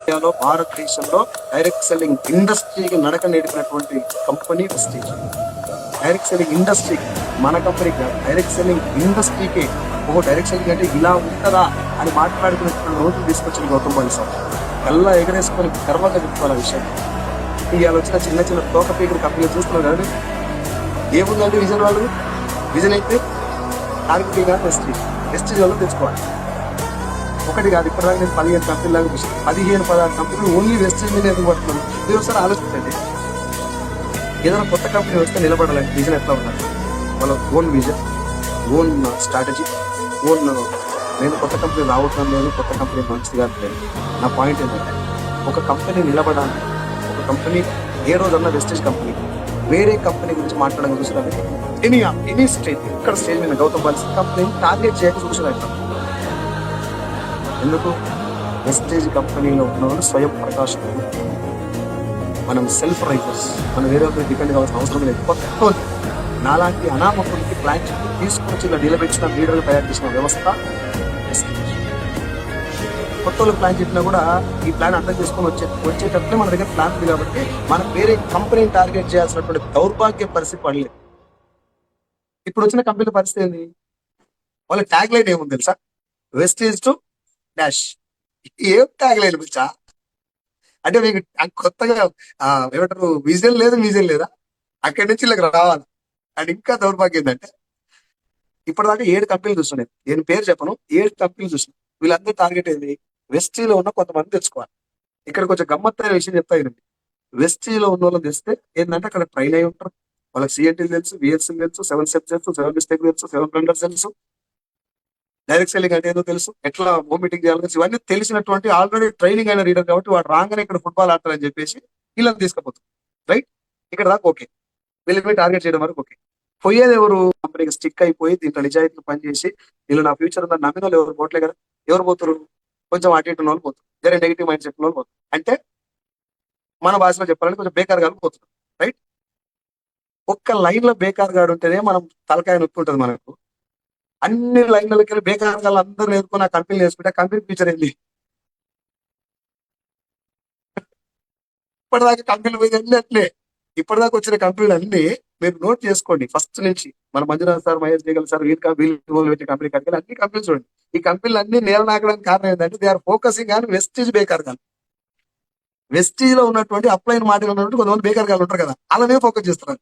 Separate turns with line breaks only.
ఇండియాలో భారతదేశంలో direct selling ఇండస్ట్రీకి నడక నేర్పినటువంటి company Vestige. Direct selling industry మన కంపెనీకి కాదు, డైరెక్ట్ సెల్లింగ్ ఇండస్ట్రీకి డైరెక్ట్ సెల్లింగ్ అంటే ఇలా ఉంటుందా అని మాట్లాడుకున్నటువంటి రోజులు తీసుకొచ్చిన గౌతమ్ బాలి సార్ ఎలా ఎగరేసుకొని గర్వంగా చెప్పుకోవాలి ఆ విషయం. ఇవాళ వచ్చిన చిన్న చిన్న తోక పీకులు కంపెనీలు చూస్తున్నాం కానీ ఏముందంటే విజన్ వాళ్ళు విజన్ అయితే టార్గెటింగ్ కాదు వెస్టీజ్. వెస్టీజ్ వాళ్ళు తెచ్చుకోవాలి. ఒకటి కాదు, ఇప్పటిదాకా నేను 15 కంపెనీలు లాగా చూసాను. 15-16 కంపెనీలు ఓన్లీ వెస్టేజ్ మీద ఎందుకు పడుతున్నాను? మీరు ఒకసారి ఆలోచించండి. ఏదైనా కొత్త కంపెనీ వస్తే నిలబడాలంటే విజన్ ఎట్లా ఉండాలి? వాళ్ళ own vision, own strategy, own నేను కొత్త కంపెనీ రావటం లేదు, కొత్త కంపెనీ మంచిదిగా లేదు. నా పాయింట్ ఏంటంటే ఒక కంపెనీ నిలబడాలి. ఒక కంపెనీ ఏ రోజన్నా వెస్టేజ్ కంపెనీ వేరే కంపెనీ గురించి మాట్లాడడం చూసినది ఎనీ స్టేజ్, ఇక్కడ స్టేజ్ మీద గౌతమ్ బాలి కంపెనీ టార్గెట్ చేయక చూసినట్టు. ఎందుకు? వెస్టేజ్ కంపెనీలో ఉన్న వాళ్ళు స్వయం ప్రకాశం. మనం సెల్ఫ్ రైటర్స్, మనం వేరే డిపెండ్ కావాల్సిన అవసరం లేదు. కొత్త నాలాంటి అనామకులకి ప్లాన్ తీసుకొచ్చి ఇలా నిలబెట్టిన లీడర్లు తయారు చేసిన వ్యవస్థ వెస్టేజ్. కొత్త వాళ్ళు ప్లాన్ చెప్పినా కూడా ఈ ప్లాన్ అర్థం చేసుకొని వచ్చేటప్పుడే మన దగ్గర ప్లాన్ ఉంది కాబట్టి మనం వేరే కంపెనీని టార్గెట్ చేయాల్సినటువంటి దౌర్భాగ్య పరిస్థితి పడలేదు. ఇప్పుడు వచ్చిన కంపెనీ పరిస్థితి ఏంది? వాళ్ళ ట్యాగ్ లైన్ ఏముంది తెలుసా? Wastage to dash. ఏం తాగలేదు బిచ్చా అంటే మీకు కొత్తగా ఏమంటారు, విజన్ లేదు, విజన్ లేదా? అక్కడి నుంచి ఇలా రావాలి. అండ్ ఇంకా దౌర్భాగ్యం ఏంటంటే ఇప్పటిదాకా 7 కంపెనీలు చూస్తున్నాయి. నేను పేరు చెప్పను, 7 కంపెనీలు చూస్తున్నాను. వీళ్ళందరూ టార్గెట్ ఏంది? వెస్టీలో ఉన్న కొంతమంది తెచ్చుకోవాలి. ఇక్కడ కొంచెం గమ్మత్తైన విషయం చెప్తా వినండి. వెస్టీలో ఉన్న వాళ్ళని తెస్తే ఏంటంటే అక్కడ ట్రైన్ అయి ఉంటారు. వాళ్ళకి సిఎన్టీ తెలుసు, విఎస్ఎం తెలుసు, 7 స్టెప్స్ తెలుసు, 7 మిస్టేక్ తెలుసు, 7 బ్లండర్స్ తెలుసు, డైరెక్ట్ సెల్లింగ్ అంటే ఏదో తెలుసు, ఎట్లా మీటింగ్ చేయాలి తెలుసు. ఇవన్నీ తెలిసినటువంటి ఆల్రెడీ ట్రైనింగ్ అయిన రీడర్ కాబట్టి వాడు రాగానే ఇక్కడ ఫుట్బాల్ ఆడతారని చెప్పేసి వీళ్ళని తీసుకుపోతుంది. రైట్, ఇక్కడ దాకా ఓకే. వీళ్ళని టార్గెట్ చేయడం వరకు ఓకే. పోయేది ఎవరు? కంపెనీకి స్టిక్ అయిపోయి దీంట్లో నిజాయితీలు పనిచేసి వీళ్ళు నా ఫ్యూచర్ ఉందని నమ్మిన వాళ్ళు ఎవరు పోవట్లే కదా. ఎవరు పోతారు? కొంచెం అటు ఇటు వాళ్ళు పోతారు, వేరే నెగిటివ్ మైండ్ సెట్ వాళ్ళు పోతారు. అంటే మన భాషలో చెప్పాలంటే కొంచెం బేకార్ గాడు పోతున్నారు. రైట్, ఒక్క లైన్ లో బేకార్ గాడు ఉంటేనే మనం తలకాయ నొప్పి ఉంటుంది మనకు. అన్ని లైన్లకి వెళ్ళి బేకార్ అందరూ నేర్చుకుని ఆ కంపెనీ నేర్చుకుంటే కంపెనీ ఫ్యూచర్ ఏంటి? ఇప్పటిదాకా కంపెనీలు పోయి అట్లే. ఇప్పటిదాకా వచ్చిన కంపెనీలు అన్ని మీరు నోట్ చేసుకోండి. ఫస్ట్ నుంచి మన Manjunath sir, Mahesh juggle sir, వీళ్ళు పెట్టిన కంపెనీ కనుక అన్ని కంపెనీలు చూడండి. ఈ కంపెనీలు అన్ని నేల నాకడానికి కారణం ఏంటంటే దే ఆర్ ఫోకసింగ్ కానీ వెస్టీజ్ బేకార్ గాలు. వెస్టీజ్ లో ఉన్నటువంటి అప్లైన్ మాటలు ఉన్నటువంటి కొంతమంది బేకార్ గాలు ఉంటారు కదా, అలానే ఫోకస్ చేస్తున్నారు.